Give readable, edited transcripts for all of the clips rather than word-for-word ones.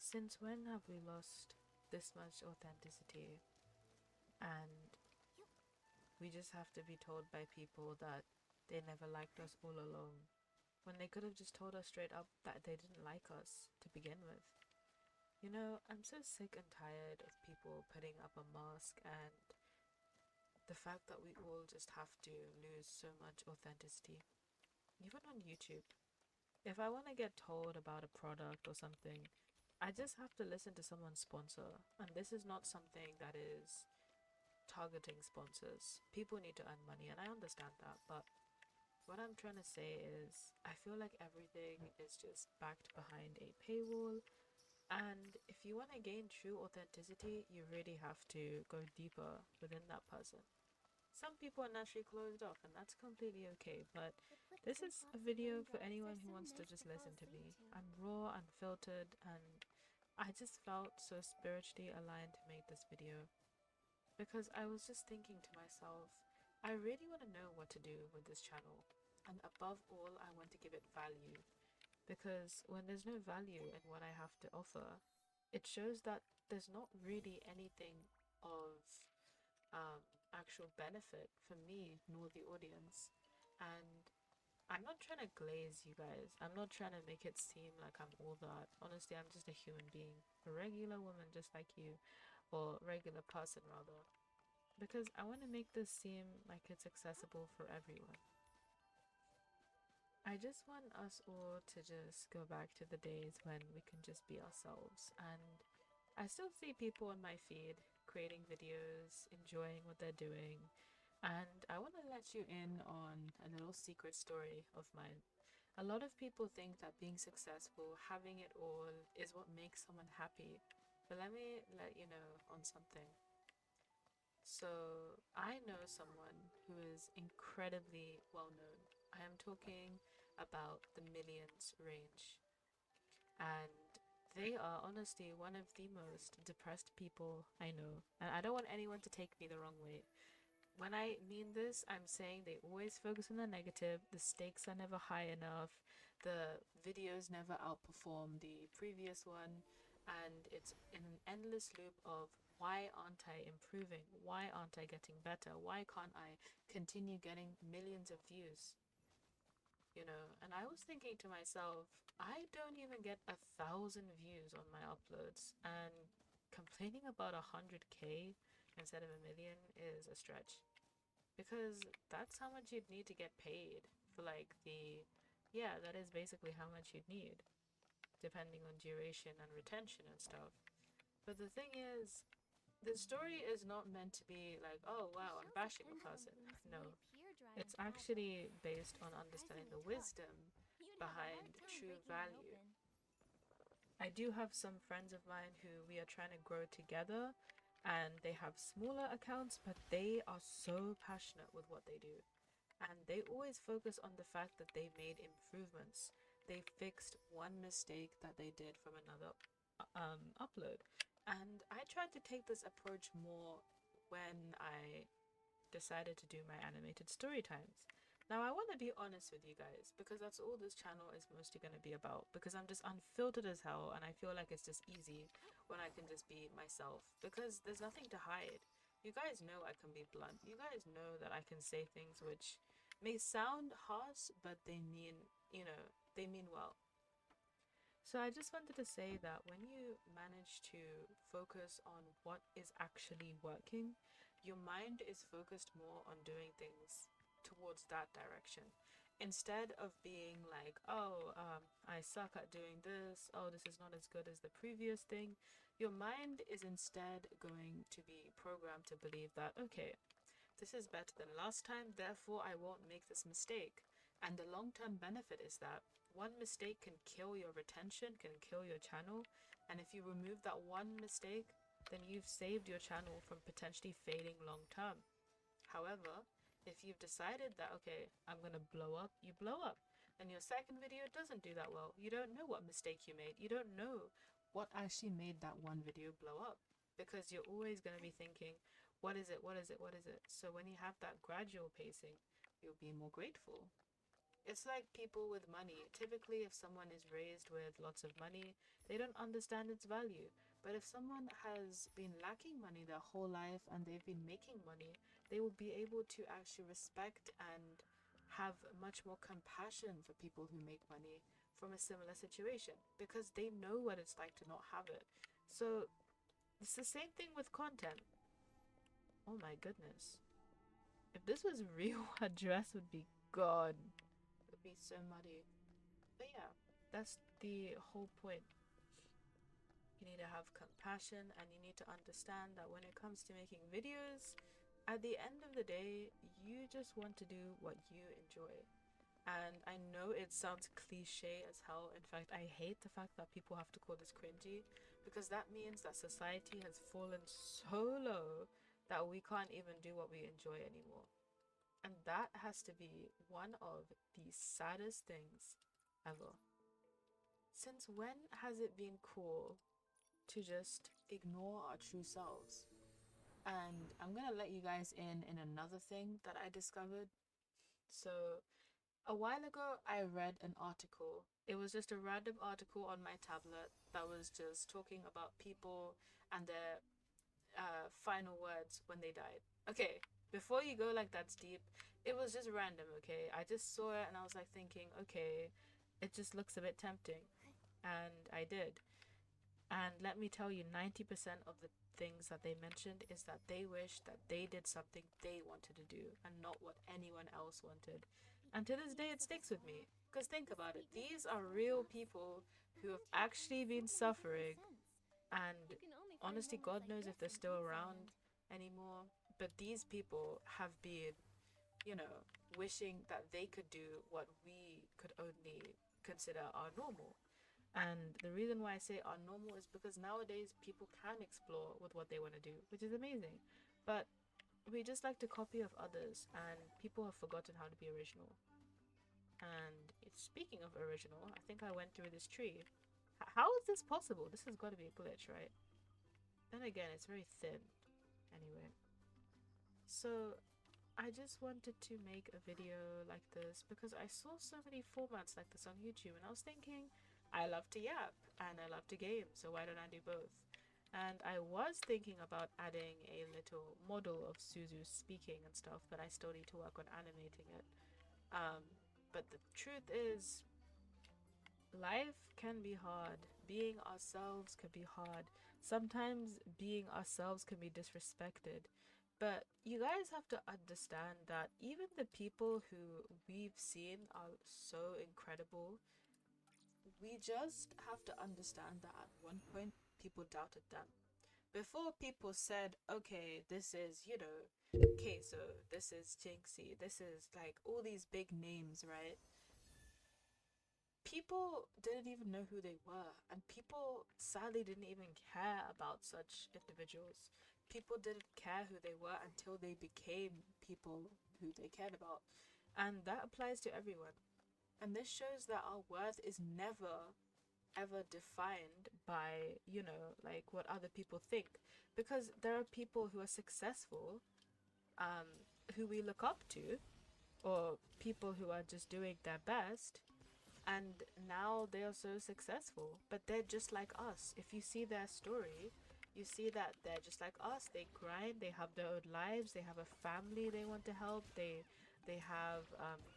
Since when have we lost this much authenticity? And we just have to be told by people that they never liked us all along, when they could have just told us straight up that they didn't like us to begin with. You know, I'm so sick and tired of people putting up a mask, and the fact that we all just have to lose so much authenticity. Even on YouTube, if I want to get told about a product or something, I just have to listen to someone's sponsor. And this is not something that is targeting sponsors. People need to earn money, and I understand that, but what I'm trying to say is I feel like everything is just backed behind a paywall, and if you want to gain true authenticity, you really have to go deeper within that person. Some people are naturally closed off, and that's completely okay, but this is a video for anyone who wants to just listen to me. I'm raw, unfiltered, and I just felt so spiritually aligned to make this video because I was just thinking to myself, I really want to know what to do with this channel, and above all, I want to give it value, because when there's no value in what I have to offer, it shows that there's not really anything of actual benefit for me nor the audience. And I'm not trying to glaze you guys. I'm not trying to make it seem like I'm all that. Honestly, I'm just a human being, a regular woman just like you, or regular person rather. Because I want to make this seem like it's accessible for everyone. I just want us all to just go back to the days when we can just be ourselves. And I still see people on my feed creating videos, enjoying what they're doing. And I want to let you in on a little secret story of mine. A lot of people think that being successful, having it all, is what makes someone happy. But let me let you know on something. So, I know someone who is incredibly well known. I am talking about the millions range. And they are honestly one of the most depressed people I know. And I don't want anyone to take me the wrong way. When I mean this, I'm saying they always focus on the negative, the stakes are never high enough, the videos never outperform the previous one, and it's in an endless loop of why aren't I improving? Why aren't I getting better? Why can't I continue getting millions of views? You know, and I was thinking to myself, I don't even get 1,000 views on my uploads, and complaining about 100K instead of a million is a stretch, because that's how much you'd need to get paid for like the, yeah, that is basically how much you'd need depending on duration and retention and stuff. But the thing is, the story is not meant to be like, oh wow, I'm bashing a person. No, it's actually based on understanding the wisdom behind true value. I do have some friends of mine who we are trying to grow together, and they have smaller accounts, but they are so passionate with what they do. And they always focus on the fact that they made improvements. They fixed one mistake that they did from another upload. And I tried to take this approach more when I decided to do my animated story times. Now, I want to be honest with you guys because that's all this channel is mostly going to be about, because I'm just unfiltered as hell and I feel like it's just easy when I can just be myself because there's nothing to hide. You guys know I can be blunt. You guys know that I can say things which may sound harsh, but they mean, you know, they mean well. So I just wanted to say that when you manage to focus on what is actually working, your mind is focused more on doing things towards that direction. Instead of being like, oh, I suck at doing this, oh, this is not as good as the previous thing, your mind is instead going to be programmed to believe that, okay, this is better than last time, therefore I won't make this mistake. And the long-term benefit is that one mistake can kill your retention, can kill your channel, and if you remove that one mistake, then you've saved your channel from potentially failing long-term. However, if you've decided that, okay, I'm gonna blow up, you blow up. And your second video doesn't do that well. You don't know what mistake you made. You don't know what actually made that one video blow up. Because you're always gonna be thinking, what is it, what is it, what is it? So when you have that gradual pacing, you'll be more grateful. It's like people with money. Typically, if someone is raised with lots of money, They don't understand its value. But if someone has been lacking money their whole life and they've been making money, they will be able to actually respect and have much more compassion for people who make money from a similar situation because they know what it's like to not have it. So it's the same thing with content. Oh my goodness. If this was real, her dress would be gone. It would be so muddy. But yeah, that's the whole point. You need to have compassion and you need to understand that when it comes to making videos, at the end of the day, you just want to do what you enjoy. And I know it sounds cliche as hell. In fact, I hate the fact that people have to call this cringy because that means that society has fallen so low that we can't even do what we enjoy anymore. And that has to be one of the saddest things ever. Since when has it been cool to just ignore our true selves? And I'm gonna let you guys in another thing that I discovered. So a while ago, I read an article. It was just a random article on my tablet that was just talking about people and their final words when they died. Okay, before you go like that's deep, it was just random, okay? I just saw it and I was like thinking, okay, it just looks a bit tempting. And I did. And let me tell you, 90% of the things that they mentioned is that they wish that they did something they wanted to do and not what anyone else wanted. And to this day, it sticks with me. Because think about it, these are real people who have actually been suffering. And honestly, God knows if they're still around anymore. But these people have been, you know, wishing that they could do what we could only consider our normal. And the reason why I say our normal is because nowadays people can explore with what they want to do, which is amazing. But we just like to copy of others, and people have forgotten how to be original. And speaking of original, I think I went through this tree. How is this possible? This has got to be a glitch, right? Then again, it's very thin. Anyway, so I just wanted to make a video like this because I saw so many formats like this on YouTube, and I was thinking, I love to yap and I love to game, so why don't I do both? And I was thinking about adding a little model of Suzu speaking and stuff, but I still need to work on animating it. Um, but the truth is, life can be hard. Being ourselves can be hard. Sometimes being ourselves can be disrespected. But you guys have to understand that even the people who we've seen are so incredible. We just have to understand that at one point people doubted them. Before people said, okay, this is, Queso, this is Jinxie, this is like all these big names, right? People didn't even know who they were, and people sadly didn't even care about such individuals. People didn't care who they were until they became people who they cared about, and that applies to everyone. And this shows that our worth is never ever defined by, like what other people think, because there are people who are successful, who we look up to, or people who are just doing their best, and now they are so successful, but they're just like us. If you see their story, you see that they're just like us. They grind, they have their own lives, they have a family they want to help, they have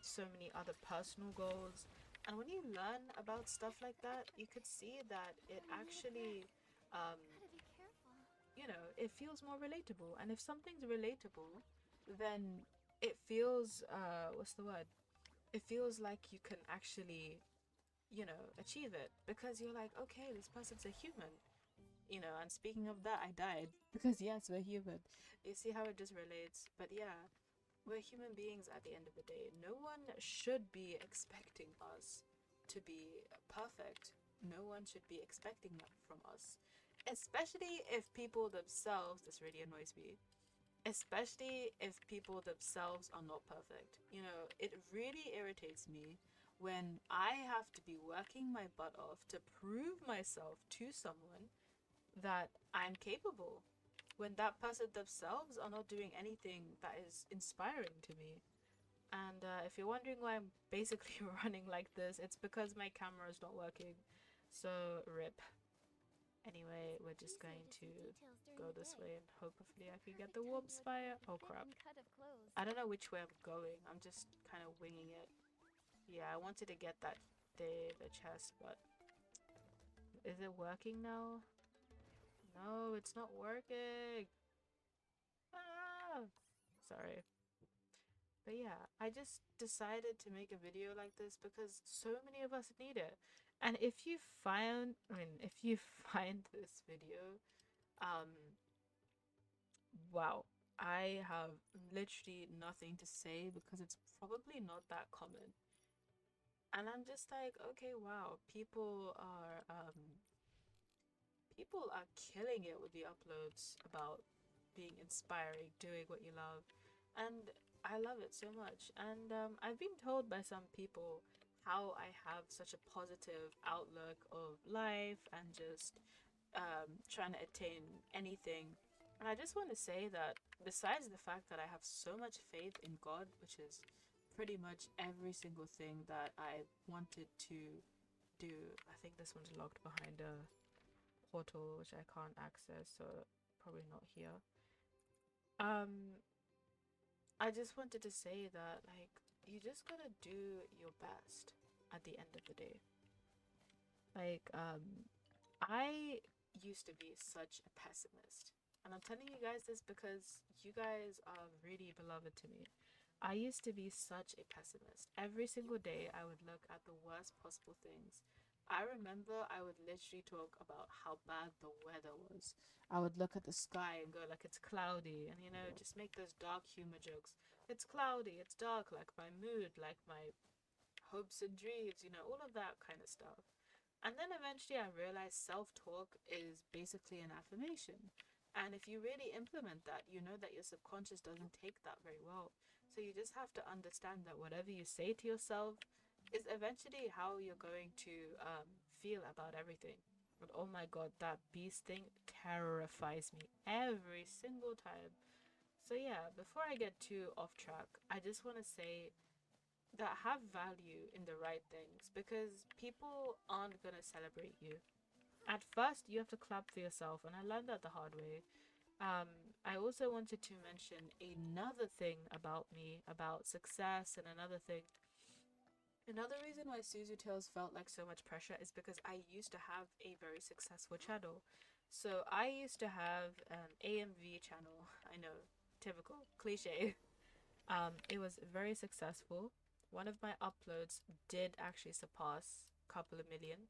so many other personal goals. And when you learn about stuff like that, you could see that it actually um, it feels more relatable. And if something's relatable, then it feels what's the word, it feels like you can actually achieve it, because you're like, okay, this person's a human. And speaking of that, I died because yes, we're human. You see how it just relates. But yeah, we're human beings at the end of the day. No one should be expecting us to be perfect. No one should be expecting that from us, especially if people themselves, this really annoys me, especially if people themselves are not perfect. It really irritates me when I have to be working my butt off to prove myself to someone that I'm capable, when that person themselves are not doing anything that is inspiring to me. And if you're wondering why I'm basically running like this, it's because my camera is not working. So, rip. Anyway, we're just going to go this way and hopefully I can get the warp spire. Oh crap. I don't know which way I'm going. I'm just kind of winging it. Yeah, I wanted to get that the chest, but is it working now? No, it's not working. Ah! Sorry. But yeah, I just decided to make a video like this because so many of us need it. And if you find, if you find this video, wow, I have literally nothing to say because it's probably not that common. And I'm just like, okay, wow, people are killing it with the uploads about being inspiring, doing what you love, and I love it so much. And I've been told by some people how I have such a positive outlook of life and just trying to attain anything. And I just want to say that besides the fact that I have so much faith in God, which is pretty much every single thing that I wanted to do. I think this one's locked behind a portal which I can't access, so probably not here. Um, I just wanted to say that like you just gotta do your best at the end of the day. Like I used to be such a pessimist. And I'm telling you guys this because you guys are really beloved to me. I used to be such a pessimist. Every single day, I would look at the worst possible things. I remember I would literally talk about how bad the weather was. I would look at the sky and go like it's cloudy and just make those dark humor jokes. It's cloudy, it's dark, like my mood, like my hopes and dreams, all of that kind of stuff. And then eventually I realized self-talk is basically an affirmation. And if you really implement that, you know that your subconscious doesn't take that very well. So you just have to understand that whatever you say to yourself is eventually how you're going to feel about everything. But oh my god, that beast thing terrifies me every single time. So yeah, before I get too off track, I just want to say that have value in the right things because people aren't gonna celebrate you. At first, you have to clap for yourself, and I learned that the hard way. I also wanted to mention another thing about me, about success, and another thing. Another reason why Suzu Tales felt like so much pressure is because I used to have a very successful channel. So I used to have an AMV channel. I know, typical, cliche. It was very successful. One of my uploads did actually surpass a couple of million.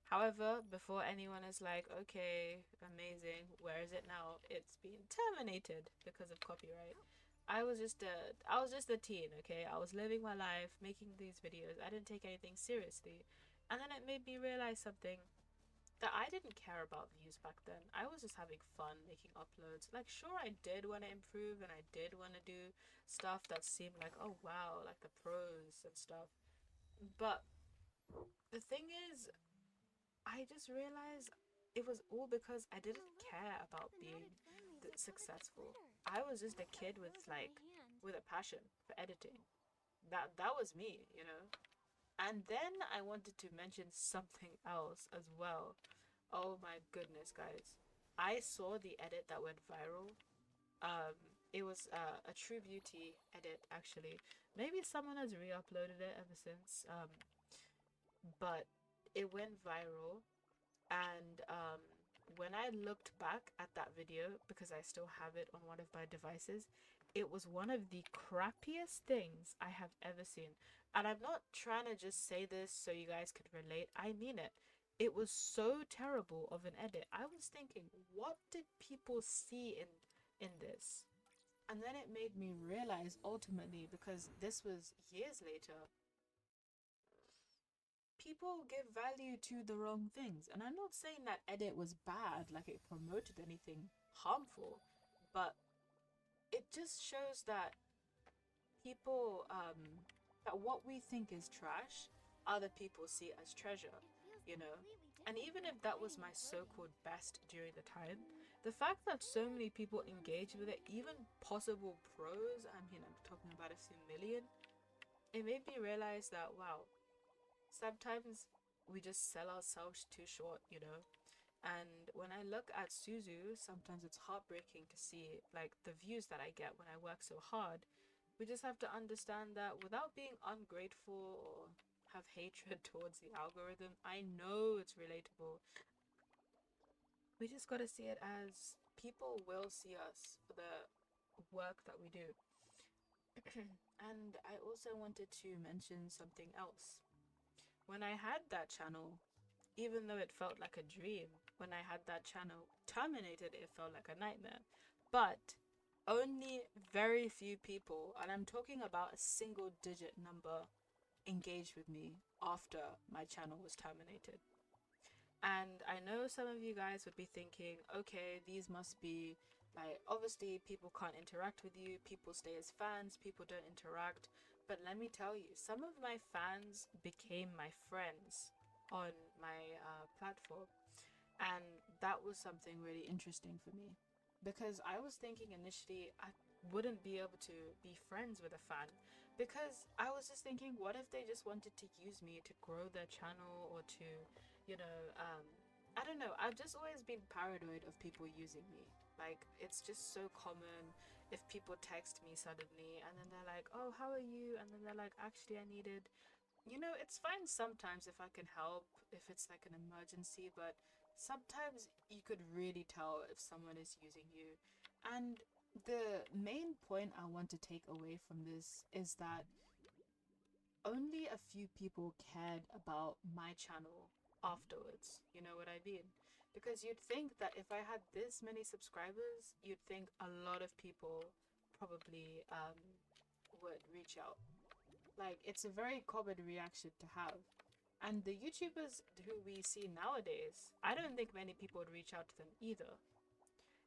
However, before anyone is like, okay, amazing, where is it now? It's been terminated because of copyright. I was just a teen, okay? I was living my life, making these videos. I didn't take anything seriously. And then it made me realize something that I didn't care about views back then. I was just having fun making uploads. Like, sure, I did want to improve and I did want to do stuff that seemed like, oh wow, like the pros and stuff. But the thing is, I just realized it was all because I didn't care about being successful. I was just a kid with a passion for editing. That was me. And then I wanted to mention something else as well. Oh my goodness, guys. I saw the edit that went viral. It was a True Beauty edit, actually. Maybe someone has re uploaded it ever since. But it went viral. And when I looked back at that video, because I still have it on one of my devices, it was one of the crappiest things I have ever seen. And I'm not trying to just say this so you guys can relate. I mean it. It was so terrible of an edit. I was thinking, what did people see in this? And then it made me realize ultimately, because this was years later, people give value to the wrong things. And I'm not saying that edit was bad, like it promoted anything harmful, but it just shows that people that what we think is trash, other people see as treasure. And even if that was my so-called best during the time, the fact that so many people engage with it, even possible pros, I'm talking about a few million, it made me realize that wow, sometimes we just sell ourselves too short. And when I look at Suzu, sometimes it's heartbreaking to see like the views that I get when I work so hard. We just have to understand that without being ungrateful or have hatred towards the algorithm. I know it's relatable. We just gotta see it as people will see us for the work that we do. And I also wanted to mention something else. When I had that channel, even though it felt like a dream, when I had that channel terminated, it felt like a nightmare. But only very few people, and I'm talking about a single digit number, engaged with me after my channel was terminated. And I know some of you guys would be thinking, okay, these must be like, obviously, people can't interact with you, people stay as fans, people don't interact. But let me tell you, some of my fans became my friends on my platform. And that was something really interesting for me. Because I was thinking initially I wouldn't be able to be friends with a fan. Because I was just thinking, what if they just wanted to use me to grow their channel or to, you know, I don't know. I've just always been paranoid of people using me. Like, it's just so common if people text me suddenly and then they're like, oh, how are you? And then they're like, actually, I needed, it's fine sometimes if I can help, if it's like an emergency, but sometimes you could really tell if someone is using you. And the main point I want to take away from this is that only a few people cared about my channel afterwards. You know what I mean? Because you'd think that if I had this many subscribers, you'd think a lot of people probably would reach out. Like, it's a very common reaction to have. And the YouTubers who we see nowadays, I don't think many people would reach out to them either.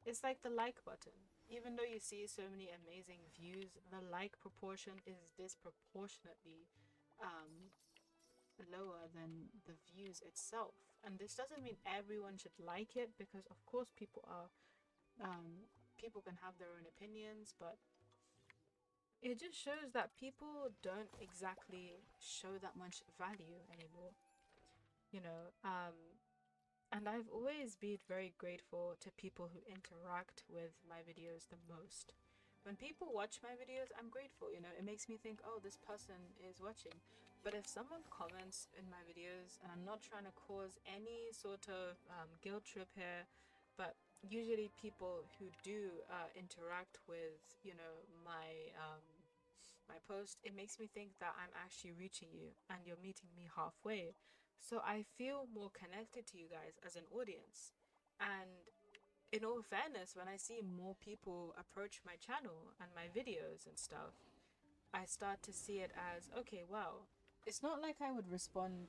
It's like the like button. Even though you see so many amazing views, the like proportion is disproportionately um, lower than the views itself. And this doesn't mean everyone should like it, because of course people can have their own opinions, but it just shows that people don't exactly show that much value anymore, you know. And I've always been very grateful to people who interact with my videos the most. When people watch my videos, I'm grateful, it makes me think, oh, this person is watching. But if someone comments in my videos, and I'm not trying to cause any sort of guilt trip here, but usually people who do interact with, my post, it makes me think that I'm actually reaching you and you're meeting me halfway. So I feel more connected to you guys as an audience. And in all fairness, when I see more people approach my channel and my videos and stuff, I start to see it as, okay, wow, it's not like I would respond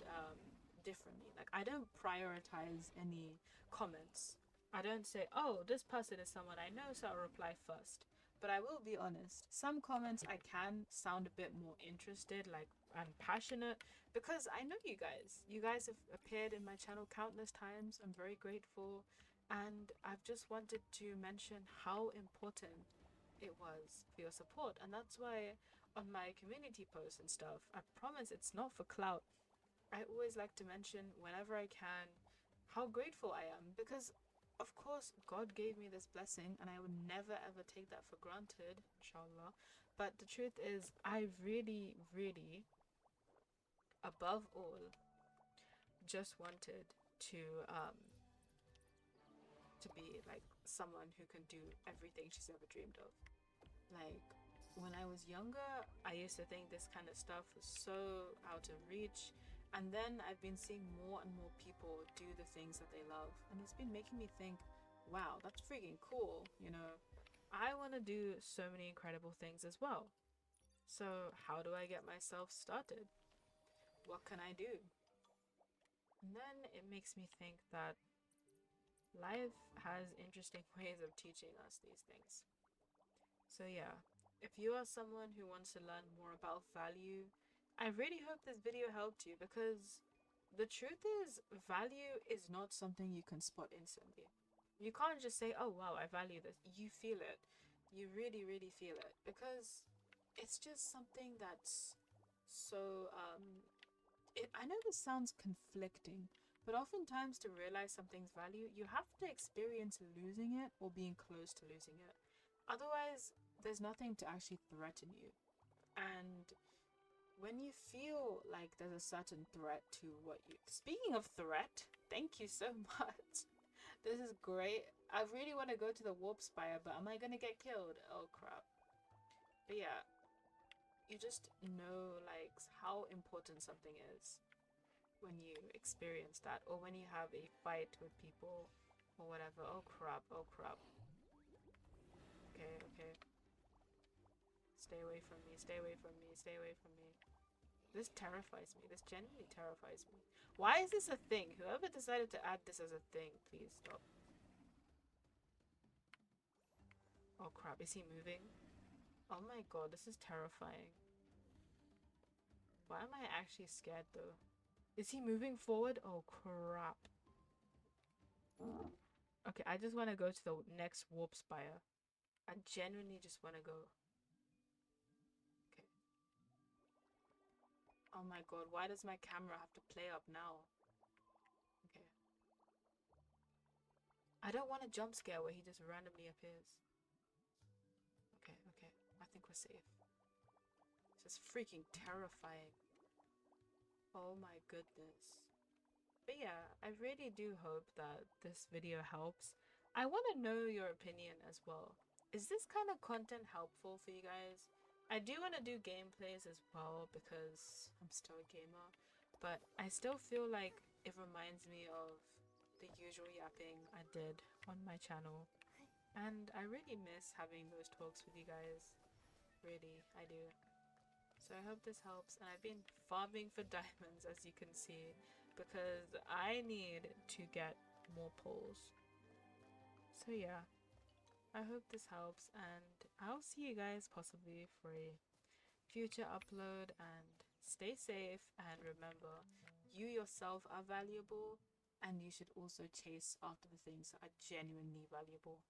differently. Like, I don't prioritize any comments. I don't say, oh, this person is someone I know, so I'll reply first. But I will be honest, some comments I can sound a bit more interested, like, and passionate, because I know you guys. You guys have appeared in my channel countless times. I'm very grateful. And I've just wanted to mention how important it was for your support. And that's why on my community posts and stuff, I promise it's not for clout. I always like to mention whenever I can how grateful I am, because of course God gave me this blessing and I would never ever take that for granted, inshallah. But the truth is, I really, really, above all, just wanted to be like someone who can do everything she's ever dreamed of. Like, when I was younger, I used to think this kind of stuff was so out of reach. And then I've been seeing more and more people do the things that they love. And it's been making me think, wow, that's freaking cool. I want to do so many incredible things as well. So, how do I get myself started? What can I do? And then it makes me think that life has interesting ways of teaching us these things. So yeah, if you are someone who wants to learn more about value, I really hope this video helped you, because the truth is, value is not something you can spot instantly. You can't just say, oh wow, I value this. You feel it. You really, really feel it, because it's just something that's so I know this sounds conflicting, But oftentimes, to realize something's value, you have to experience losing it or being close to losing it. Otherwise, there's nothing to actually threaten you. And when you feel like there's a certain threat to what you... Speaking of threat, thank you so much. This is great. I really want to go to the warp spire, but am I going to get killed? Oh, crap. But yeah, you just know like how important something is when you experience that, or when you have a fight with people or whatever. Oh crap, oh crap. Okay, okay. Stay away from me, stay away from me, stay away from me. This terrifies me. This genuinely terrifies me. Why is this a thing? Whoever decided to add this as a thing, please stop. Oh crap, is he moving? Oh my god, this is terrifying. Why am I actually scared though? Is he moving forward? Oh crap. Okay, I just want to go to the next warp spire. I genuinely just want to go. Okay. Oh my god, why does my camera have to play up now? Okay. I don't want a jump scare where he just randomly appears. Okay, okay. I think we're safe. This is freaking terrifying. Oh my goodness. But yeah, I really do hope that this video helps. I want to know your opinion as well. Is this kind of content helpful for you guys? I do want to do gameplays as well because I'm still a gamer, but I still feel like it reminds me of the usual yapping I did on my channel, and I really miss having those talks with you guys. Really, I do. So I hope this helps, and I've been farming for diamonds, as you can see, because I need to get more poles. So yeah, I hope this helps, and I'll see you guys possibly for a future upload, and stay safe, and remember, you yourself are valuable, and you should also chase after the things that are genuinely valuable.